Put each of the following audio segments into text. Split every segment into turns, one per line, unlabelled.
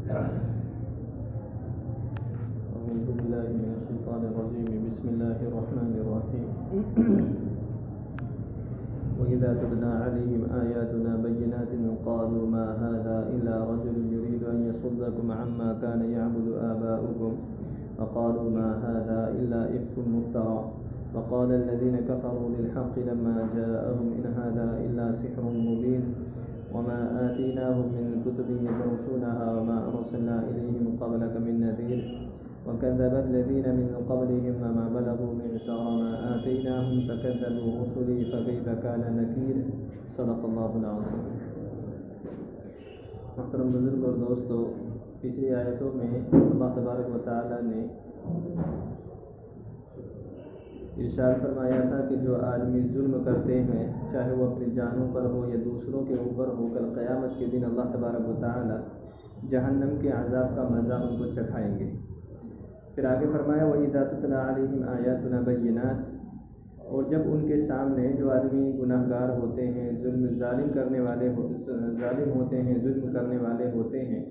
أعوذ بالله من الشيطان الرجيم. بسم الله الرحمن الرحيم. وإذا تتلى عليهم آياتنا بينات قالوا ما هذا إلا رجل يريد أن يصدكم عما كان يعبد آباؤكم وقالوا ما هذا إلا إفك مفترى وقال الذين كفروا للحق لما جاءهم إن هذا إلا سحر مبين وما آتيناهم من كتب يدرسونها وما أرسلنا إليهم قبلك من نذير وكذب الذين من قبلهم وما بلغوا معشار ما آتيناهم فكذبوا رسلي فكيف كان نكير. صدق اللہ العظیم. محترم بزرگ اور دوستو، پچھلی آیتوں میں اللہ تبارک و تعالی نے ارشاد فرمایا تھا کہ جو آدمی ظلم کرتے ہیں، چاہے وہ اپنی جانوں پر ہو یا دوسروں کے اوپر ہو، کل قیامت کے دن اللہ تبارک و تعالی جہنم کے عذاب کا مزہ ان کو چکھائیں گے. پھر آگے فرمایا وَإِذَا تُتْلَىٰ عَلَيْهِمْ آيَاتُنَا بَيِّنَاتٍ، اور جب ان کے سامنے جو آدمی گناہ گار ہوتے ہیں، ظالم ہوتے ہیں، ظلم کرنے والے ہوتے ہیں،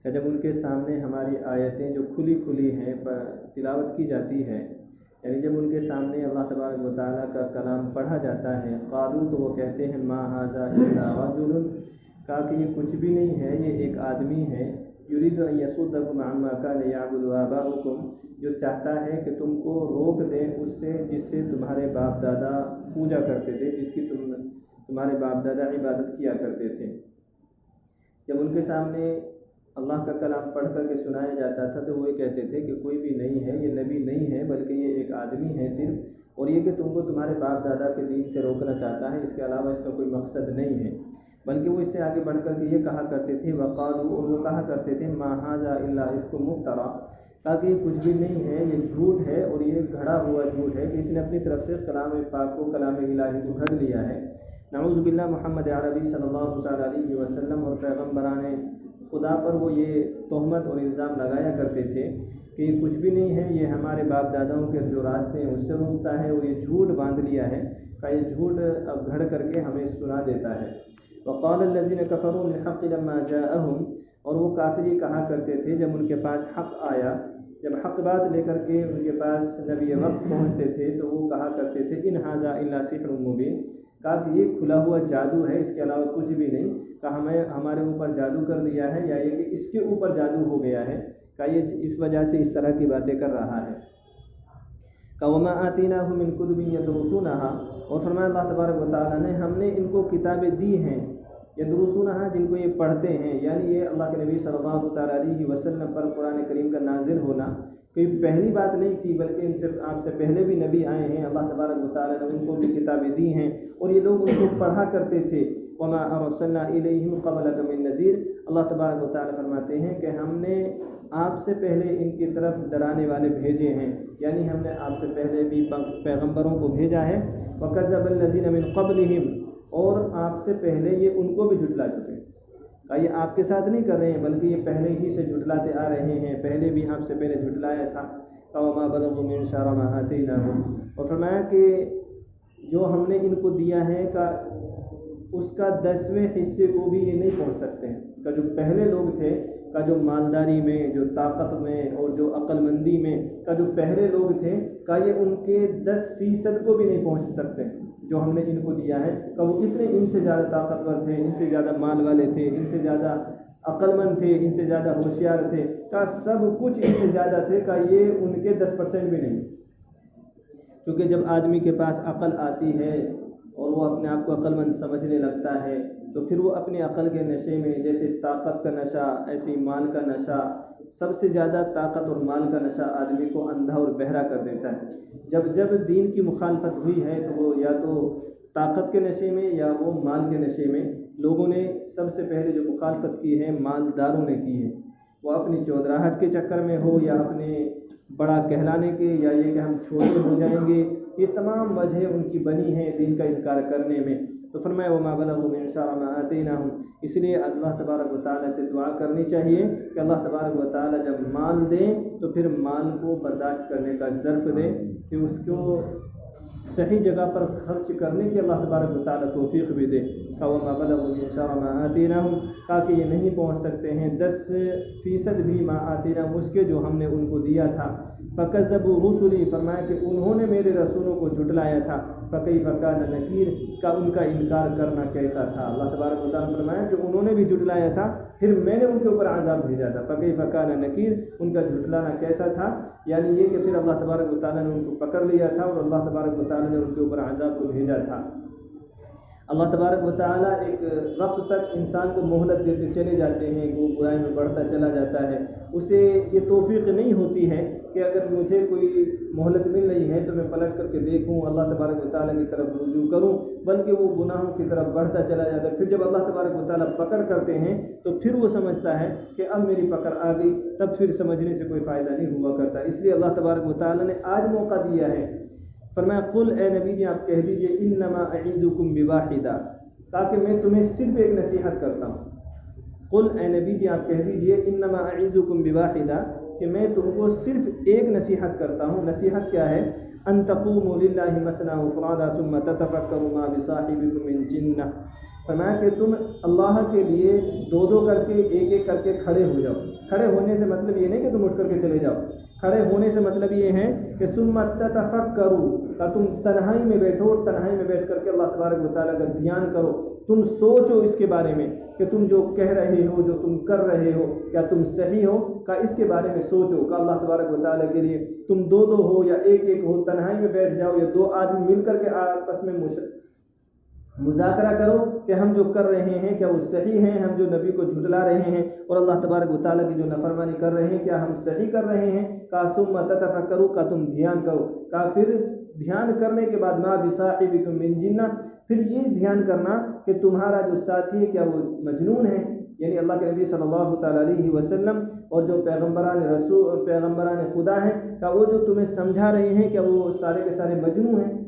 کہ جب ان کے سامنے ہماری آیتیں جو کھلی ہیں تلاوت کی جاتی ہے، یعنی جب ان کے سامنے اللہ تبارک و تعالیٰ کا کلام پڑھا جاتا ہے، قالوا، تو وہ کہتے ہیں ما ھذا الا رجل، کہا کہ یہ کچھ بھی نہیں ہے، یہ ایک آدمی ہے، یرید ان یصدکم عما کان یعبد آباؤکم، جو چاہتا ہے کہ تم کو روک دیں اس سے جس سے تمہارے باپ دادا پوجا کرتے تھے، جس کی تمہارے باپ دادا عبادت کیا کرتے تھے. جب ان کے سامنے اللہ کا کلام پڑھ کر کے سنایا جاتا تھا تو وہ یہ کہتے تھے کہ کوئی بھی نہیں ہے، یہ نبی نہیں ہے، بلکہ یہ ایک آدمی ہے صرف، اور یہ کہ تم کو تمہارے باپ دادا کے دین سے روکنا چاہتا ہے، اس کے علاوہ اس کا کوئی مقصد نہیں ہے. بلکہ وہ اس سے آگے بڑھ کر کے یہ کہا کرتے تھے وقالوا، اور وہ کہا کرتے تھے ما ھذا الا افک مفترا، تاکہ یہ کچھ بھی نہیں ہے، یہ جھوٹ ہے اور یہ گھڑا ہوا جھوٹ ہے کہ اس نے اپنی طرف سے کلام پاک کو، کلام الہی کو گھڑ لیا ہے. نعوذ باللہ. محمد عربی صلی اللہ تعالیٰ علیہ وسلم اور پیغمبران خدا پر وہ یہ تہمت اور الزام لگایا کرتے تھے کہ یہ کچھ بھی نہیں ہے، یہ ہمارے باپ داداؤں کے جو راستے ہیں اس سے روکتا ہے، اور یہ جھوٹ باندھ لیا ہے کہ یہ جھوٹ اب گھڑ کر کے ہمیں سنا دیتا ہے. وقال الذين كفروا للحق لما جاءهم، اور وہ کافر یہ کہا کرتے تھے جب ان کے پاس حق آیا، جب حق بات لے کر کے ان کے پاس نبی وقت پہنچتے تھے تو وہ کہا کرتے تھے ان ھذا الا سحر مبین، کہا کہ یہ کھلا ہوا جادو ہے، اس کے علاوہ کچھ بھی نہیں، کہ ہمارے اوپر جادو کر دیا ہے، یا یہ کہ اس کے اوپر جادو ہو گیا ہے، کہ یہ اس وجہ سے اس طرح کی باتیں کر رہا ہے. وَمَا آتِينَاهُم مِّن كُتُبٍ يَدْرُسُونَهَا، اور فرمایا اللہ تبارک و تعالیٰ نے ہم نے ان کو کتابیں دی ہیں، يَدْرُسُونَهَا، جن کو یہ پڑھتے ہیں، یعنی یہ اللہ کے نبی صلی اللہ تعالیٰ علیہ وسلم پر قرآن کریم کا نازل ہونا کوئی پہلی بات نہیں تھی، بلکہ ان سے آپ سے پہلے بھی نبی آئے ہیں، اللہ تبارک و تعالیٰ نے ان کو بھی کتابیں دی ہیں اور یہ لوگ ان کو پڑھا کرتے تھے. وَمَا أَرْسَلْنَا إِلَيْهِمْ قَبْلَكَ مِن نَذِيرٍ، اللہ تبارک و تعالیٰ فرماتے ہیں کہ ہم نے آپ سے پہلے ان کی طرف ڈرانے والے بھیجے ہیں، یعنی ہم نے آپ سے پہلے بھی پیغمبروں کو بھیجا ہے. وَكَذَّبَ الَّذِينَ مِن قَبْلِهِمْ، اور آپ سے پہلے یہ ان کو بھی جھٹلا چکے ہیں، کہ یہ آپ کے ساتھ نہیں کر رہے ہیں بلکہ یہ پہلے ہی سے جھٹلاتے آ رہے ہیں، پہلے بھی آپ سے پہلے جھٹلایا تھا. وَمَا بَلَغُوا مِعْشَارَ مَا آتَيْنَاهُمْ، اور فرمایا کہ جو ہم نے ان کو دیا ہے کہ اس کا 10ویں حصے کو بھی یہ نہیں پہنچ سکتے ہیں، کہ جو پہلے لوگ تھے، کا جو مالداری میں، جو طاقت میں اور جو عقل مندی میں کا جو پہلے لوگ تھے، کا یہ ان کے 10% کو بھی نہیں پہنچ سکتے جو ہم نے ان کو دیا ہے، کہ وہ اتنے ان سے زیادہ طاقتور تھے، ان سے زیادہ مال والے تھے، ان سے زیادہ عقل مند تھے، ان سے زیادہ ہوشیار تھے، کا سب کچھ ان سے زیادہ تھے، کہ یہ ان کے 10% بھی نہیں. کیونکہ جب آدمی کے پاس عقل آتی ہے اور وہ اپنے آپ کو عقل مند سمجھنے لگتا ہے تو پھر وہ اپنی عقل کے نشے میں، جیسے طاقت کا نشہ ایسے ہی مال کا نشہ، سب سے زیادہ طاقت اور مال کا نشہ آدمی کو اندھا اور بہرا کر دیتا ہے. جب دین کی مخالفت ہوئی ہے تو وہ یا تو طاقت کے نشے میں یا وہ مال کے نشے میں. لوگوں نے سب سے پہلے جو مخالفت کی ہے مالداروں نے کی ہے، وہ اپنی چودراہٹ کے چکر میں ہو یا اپنے بڑا کہلانے کے، یا یہ کہ ہم چھوٹے ہو جائیں گے، یہ تمام وجہ ان کی بنی ہیں دین کا انکار کرنے میں. تو فرمایا وما بلغوا معشار ما آتیناہم، اس لیے اللہ تبارک و تعالیٰ سے دعا کرنی چاہیے کہ اللہ تبارک و تعالیٰ جب مال دیں تو پھر مال کو برداشت کرنے کا ظرف دیں، کہ اس کو صحیح جگہ پر خرچ کرنے کی اللہ تبارک و تعالیٰ توفیق بھی دے. کا وما بلغوا معشار ما آتیناہم، کہ یہ نہیں پہنچ سکتے ہیں 10% بھی ما آتیناہم اس کے جو ہم نے ان کو دیا تھا۔ فکذبوا رسلی، فرمایا کہ انہوں نے میرے رسولوں کو جھٹلایا تھا۔ فکیف کان نکیر، کا ان کا انکار کرنا کیسا تھا۔ اللہ تبارک و تعالیٰ فرمایا کہ انہوں نے بھی جھٹلایا تھا، پھر میں نے ان کے اوپر عذاب بھیجا تھا۔ فکیف کان نکیر، ان کا جھٹلانا کیسا تھا، یعنی یہ کہ پھر اللہ تبارک و تعالیٰ نے ان کو پکڑ لیا تھا اور اللہ تبارک و تعالیٰ نے ان کے اوپر عذاب کو بھیجا تھا۔ اللہ تبارک و تعالیٰ ایک وقت تک انسان کو مہلت دیتے چلے جاتے ہیں کہ وہ برائی میں بڑھتا چلا جاتا ہے، اسے یہ توفیق نہیں ہوتی ہے کہ اگر مجھے کوئی مہلت مل رہی ہے تو میں پلٹ کر کے دیکھوں، اللہ تبارک و تعالیٰ کی طرف رجوع کروں، بلکہ وہ گناہوں کی طرف بڑھتا چلا جاتا ہے۔ پھر جب اللہ تبارک و تعالیٰ پکڑ کرتے ہیں تو پھر وہ سمجھتا ہے کہ اب میری پکڑ آ گئی، تب پھر سمجھنے سے کوئی فائدہ نہیں ہوا کرتا۔ اس لیے اللہ تبارک و تعالیٰ نے آج موقع دیا ہے، فرمایا قل، اے نبی جی آپ کہہ دیجئے انما اعظکم بواحدہ، تاکہ میں تمہیں صرف ایک نصیحت کرتا ہوں۔ قل، اے نبی جی آپ کہہ دیجئے انما اعظکم بواحدہ، کہ میں تم کو صرف ایک نصیحت کرتا ہوں۔ نصیحت کیا ہے؟ ان تقوموا للہ مثنی وفرادا ثم تتفکروا ما بصاحبکم من جنہ، فرمایا کہ تم اللہ کے لیے دو دو کر کے ایک ایک کر کے کھڑے ہو جاؤ۔ کھڑے ہونے سے مطلب یہ نہیں کہ تم اٹھ کر کے چلے جاؤ، کھڑے ہونے سے مطلب یہ ہے کہ ثم تتفکروا، کہ تم تنہائی میں بیٹھو اور تنہائی میں بیٹھ کر کے اللہ تبارک و تعالیٰ کا دھیان کرو، تم سوچو اس کے بارے میں کہ تم جو کہہ رہے ہو، جو تم کر رہے ہو، کیا تم صحیح ہو، کہ اس کے بارے میں سوچو، کہ اللہ تبارک و تعالیٰ کے لیے تم دو دو ہو یا ایک ایک ہو، تنہائی میں بیٹھ جاؤ یا دو آدمی مل کر کے آپس میں مذاکرہ کرو کہ ہم جو کر رہے ہیں کیا وہ صحیح ہیں، ہم جو نبی کو جھٹلا رہے ہیں اور اللہ تبارک و تعالیٰ کی جو نافرمانی کر رہے ہیں کیا ہم صحیح کر رہے ہیں۔ کا ثم تتفکروا، کا تم دھیان کرو، کا پھر دھیان کرنے کے بعد ما بصاحبکم من جنہ، پھر یہ دھیان کرنا کہ تمہارا جو ساتھی ہے کیا وہ مجنون ہے، یعنی اللہ کے نبی صلی اللہ تعالیٰ علیہ وسلم اور جو پیغمبران خدا ہیں، کہ وہ جو تمہیں سمجھا رہے ہیں کیا وہ سارے کے سارے مجنون ہیں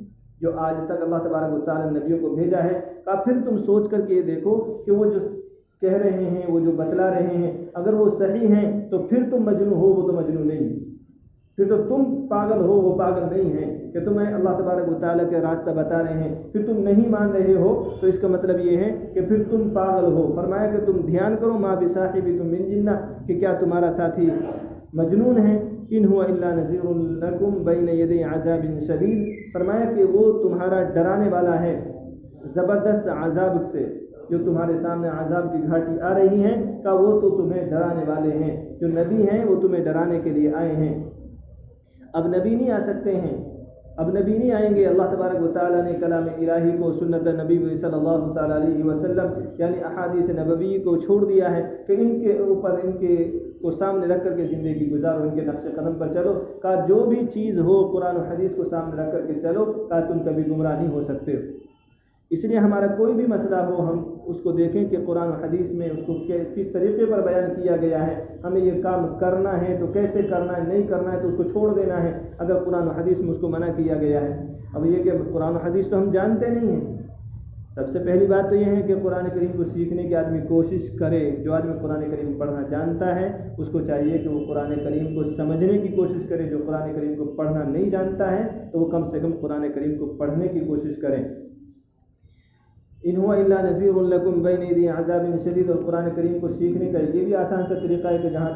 جو آج تک اللہ تبارک و تعالیٰ نے نبیوں کو بھیجا ہے۔ کہ پھر تم سوچ کر کے یہ دیکھو کہ وہ جو کہہ رہے ہیں، وہ جو بتلا رہے ہیں، اگر وہ صحیح ہیں تو پھر تم مجنون ہو، وہ تو مجنون نہیں ہے، پھر تو تم پاگل ہو، وہ پاگل نہیں ہیں کہ تمہیں اللہ تبارک و تعالیٰ کے راستہ بتا رہے ہیں، پھر تم نہیں مان رہے ہو تو اس کا مطلب یہ ہے کہ پھر تم پاگل ہو۔ فرمایا کہ تم دھیان کرو ما بصاحبکم من جنہ، کہ کیا تمہارا ساتھی مجنون ہے۔ ان هو الا نذیر لکم بین یدی عذاب شدید، فرمایا کہ وہ تمہارا ڈرانے والا ہے زبردست عذاب سے، جو تمہارے سامنے عذاب کی گھاٹی آ رہی ہیں، کہ وہ تو تمہیں ڈرانے والے ہیں، جو نبی ہیں وہ تمہیں ڈرانے کے لیے آئے ہیں۔ اب نبی نہیں آ سکتے ہیں، اب نبی نہیں آئیں گے۔ اللہ تبارک و تعالیٰ نے کلام الہی کو، سنت نبی صلی اللہ تعالیٰ علیہ وسلم یعنی احادیث نبوی کو چھوڑ دیا ہے کہ ان کے اوپر ان کے کو سامنے رکھ کر کے زندگی گزارو، ان کے نقش قدم پر چلو، کہ جو بھی چیز ہو قرآن و حدیث کو سامنے رکھ کر کے چلو، کہ تم کبھی گمراہ نہیں ہو سکتے ہو۔ اس لیے ہمارا کوئی بھی مسئلہ ہو ہم اس کو دیکھیں کہ قرآن و حدیث میں اس کو کس طریقے پر بیان کیا گیا ہے، ہمیں یہ کام کرنا ہے تو کیسے کرنا ہے، نہیں کرنا ہے تو اس کو چھوڑ دینا ہے اگر قرآن و حدیث میں اس کو منع کیا گیا ہے۔ اب یہ کہ قرآن و حدیث تو ہم جانتے نہیں ہیں، سب سے پہلی بات تو یہ ہے کہ قرآن کریم کو سیکھنے کی آدمی کوشش کرے۔ جو آدمی قرآن کریم پڑھنا جانتا ہے اس کو چاہیے کہ وہ قرآن کریم کو سمجھنے کی کوشش کرے، جو قرآن کریم کو پڑھنا نہیں جانتا ہے تو وہ کم سے کم قرآن کریم کو پڑھنے کی کوشش کرے۔ ان هو الا نذیر لکم بین یدی عذاب شدید، اور قرآن کریم کو سیکھنے کا یہ بھی آسان سا طریقہ ہے کہ جہاں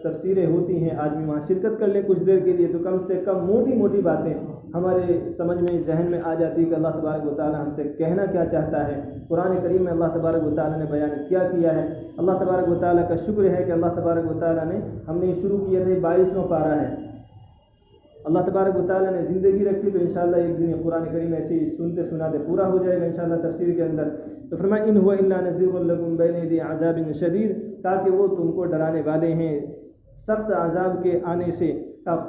تفسیریں ہوتی ہیں آدمی وہاں شرکت کر لے کچھ دیر کے لیے، تو کم سے کم موٹی موٹی باتیں ہمارے سمجھ میں ذہن میں آ جاتی ہے کہ اللہ تبارک و تعالیٰ ہم سے کہنا کیا چاہتا ہے۔ قرآن کریم میں اللہ تبارک و تعالیٰ نے بیان کیا ہے۔ اللہ تبارک و تعالیٰ کا شکر ہے کہ اللہ تبارک و تعالیٰ نے ہم نے شروع کیا تھا 22واں پارہ ہے، اللہ تبارک و تعالیٰ نے زندگی رکھی تو انشاءاللہ ایک دن قرآن کریم ایسے ہی سنتے سناتے پورا ہو جائے گا انشاءاللہ تفسیر کے اندر۔ تو فرمایا ان هو الا نذیر لکم بین یدی عذاب شدید، تاکہ وہ تم کو ڈرانے والے ہیں سخت عذاب کے آنے سے۔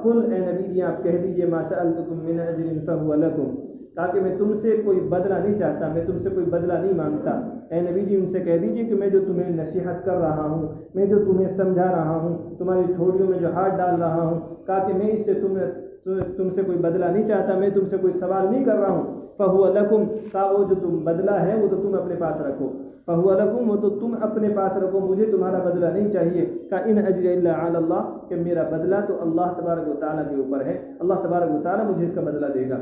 قل، اے نبی جی آپ کہہ دیجئے ما سألتکم من اجر فهو لکم، تاکہ میں تم سے کوئی بدلہ نہیں چاہتا، میں تم سے کوئی بدلہ نہیں مانگتا۔ اے نبی جی ان سے کہہ دیجئے کہ میں جو تمہیں نصیحت کر رہا ہوں، میں جو تمہیں سمجھا رہا ہوں، تمہاری ٹھوڑیوں میں جو ہاتھ ڈال رہا ہوں، تاکہ میں اس سے تم سے کوئی بدلہ نہیں چاہتا، میں تم سے کوئی سوال نہیں کر رہا ہوں۔ فَهُوَ لَكُمْ، کا وہ جو تم بدلہ ہے وہ تو تم اپنے پاس رکھو، فَهُوَ لَكُمْ، وہ تو تم اپنے پاس رکھو، مجھے تمہارا بدلہ نہیں چاہیے۔ إِنْ أَجْرِيَ إِلَّا عَلَى اللَّهِ، کہ میرا بدلہ تو اللہ تبارک و تعالیٰ کے اوپر ہے، اللہ تبارک و تعالیٰ مجھے اس کا بدلہ دے گا۔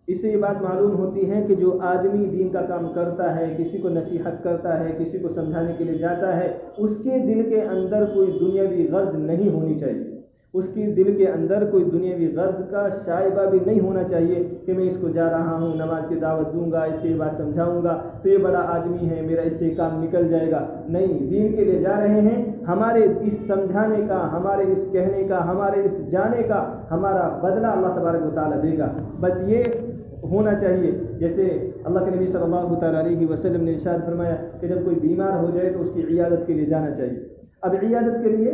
اس سے یہ بات معلوم ہوتی ہے کہ جو آدمی دین کا کام کرتا ہے، کسی کو نصیحت کرتا ہے، کسی کو سمجھانے کے لیے جاتا ہے، اس کے دل کے اندر کوئی دنیاوی غرض نہیں ہونی چاہیے، اس کی دل کے اندر کوئی دنیاوی غرض کا شائبہ بھی نہیں ہونا چاہیے کہ میں اس کو جا رہا ہوں، نماز کی دعوت دوں گا، اس کی بات سمجھاؤں گا تو یہ بڑا آدمی ہے، میرا اس سے کام نکل جائے گا۔ نہیں، دین کے لیے جا رہے ہیں، ہمارے اس سمجھانے کا، ہمارے اس کہنے کا، ہمارے اس جانے کا ہمارا بدلہ اللہ تبارک و تعالیٰ دے گا۔ بس یہ ہونا چاہیے۔ جیسے اللہ کے نبی صلی اللہ تعالیٰ علیہ وسلم نے ارشاد فرمایا کہ جب کوئی بیمار ہو جائے تو اس کی عیادت کے لیے جانا چاہیے۔ اب عیادت کے لیے